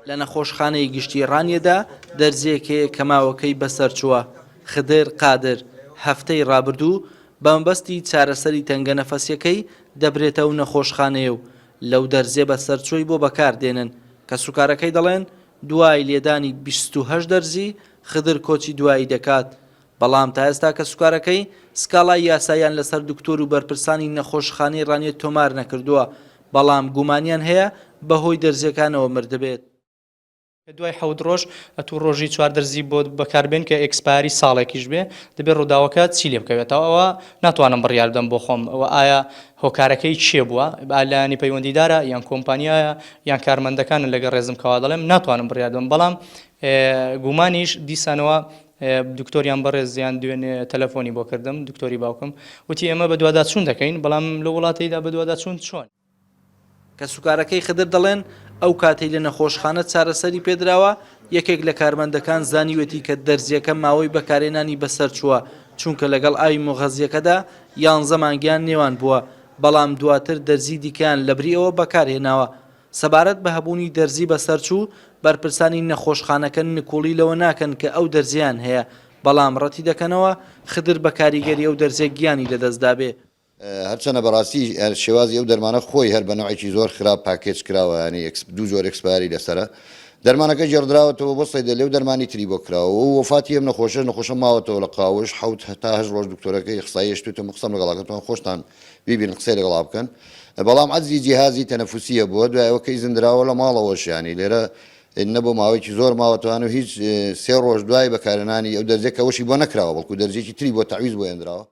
لە نەخۆشخانەی گشتی ڕانیەدا دەرزیەکەیە کە ماوەکەی بەسەر چووە. خدر قادر هەفتەی ڕابردوو بە مەبەستی چارەسەری تەنگە نەفەسیەکەی دەبرێتەوە نەخۆشخانەیە و لەو دەرزێ بەسەرچۆی بۆ بەکاردێنن کە سوکارەکەی دەڵێن دوای لێدانی 28 دەرزی خدر کۆچی دوایی دەکات. بەڵام تا ئێستا کە سوکارەکەی سکاڵای یاساییان لەسەر دکتۆر و بەرپرسانی نەخۆشخانەی ڕانیێت تۆمار نەکردووە، بەڵام گومانیان هەیە بەهۆی دەرزیەکانەوە مردبێت. دوای 7 ڕۆژ ئەتوو ڕۆژی 4 دەرزی بۆ بەکاربێن کە ئێکسپاری ساڵێکیش بێ دەبێت ڕووداوەکە چی لێ بکەوێتەوە. ئەوە ناتوانم بڕیار بدەم بۆ خۆم ئەوە ئایا هۆکارەکەی چێ بووە، لایەنی پەیوەندیدارە یان کۆمپانیایە یان کارمەندەکانن لەگەڵ ڕێزم کەوا دەڵێم ناتوانم بڕیار بدەم. بەڵام گومانیش دیسانەوە دکتۆریان بەڕێزیان دوێنێ تەلەفۆنی بۆ کردم، دکتۆری باوکم وتی ئێمە بە دوواداچوون دەکەین، بەڵام لە وڵاتیدا بە دوواداچوون چۆن؟ کە سوکارەکەی خدر دەڵێن ئەو کاتەی لە نەخۆشخانە چارەسەری پێدراوە یەکێک لە کارمەندەکان زانیوێتی کە دەرزیەکە ماوەی بەکارێنانی بەسەر چووە، چونکە لەگەڵ ئاوی مۆغەزیەکەدا 11 مانگیان نێوان بووە، بەڵام دواتر دەرزی دیکەیان لەبریەوە بەکارهێناوە. سەبارەت بە هەبوونی دەرزی بەسەرچوو بەرپرسانی نەخۆشخانەکە نکۆڵی لەوە ناکەن کە ئەو دەرزیان هەیە، بەڵام ڕەتی دەکەنەوە خدر بە کاریگەری ئەو دەرزێک گیانی لەدەستدا بێ. هەرچەنە بەڕاستی شێوازی ئەو دەرمانە خۆی هەر بە نوعێکی زۆر خراپ پاکێج کراوە، ینی دوو جۆر ئەکسپایری لەسرە دەرمانەکە جێڕدراوەتەوە بۆ سەیدە لێو دەرمانی تری بۆ کراوە و وفاتی ئەم نەخۆشە ماوەتەوە لە قاوش 7 تا 8 ڕۆژ دکتۆرەکەی ئیخسایی شتوتە قسەم لەگەڵاکەتەوە خۆشتان بیبین قسەی لەگەڵا بکەن، بەڵام عەجزی جیهازی تەنەفوسیە بووە دوایەوە کەی زندراوە لە ماڵەوەش، ینی لێرە نەبوو ماوەیەکی زۆر ماوەتەوان و هیچ 3 ڕۆژ دوای بەکارهێنانی ئەو دەرزێک ئەوەشی بۆ نەکراوە بەڵکو دەرزێکی تری بۆ تەعویز بۆ هێنراوە.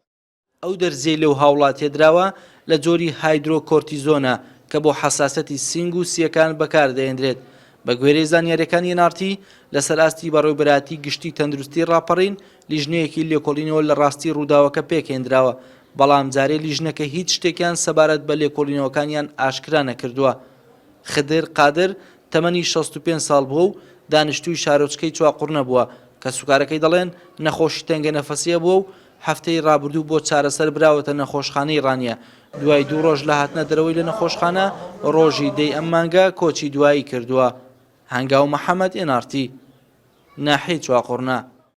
ئەو دەرزێ لەو هاوڵاتێدراوە لە جۆری هایدرۆکۆرتیزۆنە کە بۆ حەساسەتی سینگ و سیەکان بەکاردەهێنرێت. بە گوێرەی زانیاریەکانی نارتی لەسەر ئاستی بەڕێوەبەراتی گشتی تەندروستی ڕاپەڕین لیژنەیەکی لێکۆڵینەوە لە ڕاستی ڕووداوەکە پێکهێنراوە، بەڵام جارێ لیژنەکە هیچ شتێکیان سەبارەت بە لێکۆڵینەوەکانیان ئاشکرا نەکردووە. خدر قادر تەمەنی 65 ساڵ بووە و دانیشتووی شارۆچکەی چواقوڕ نەبووە کە سوکارەکەی دەڵێن نەخۆشی تەنگە نەفەسیە بووە و هەفتەی ڕابردوو بۆ چارەسەر براوەتە نەخۆشخانەی ڕانیە. دوای 2 ڕۆژ لە هاتنە دەرەوەی لە نەخۆشخانە ڕۆژی دەی ئەم مانگە کۆچی دوایی کردووە. هەنگاو محەممەد ئێنارتی ناحەی چواقوڕنا.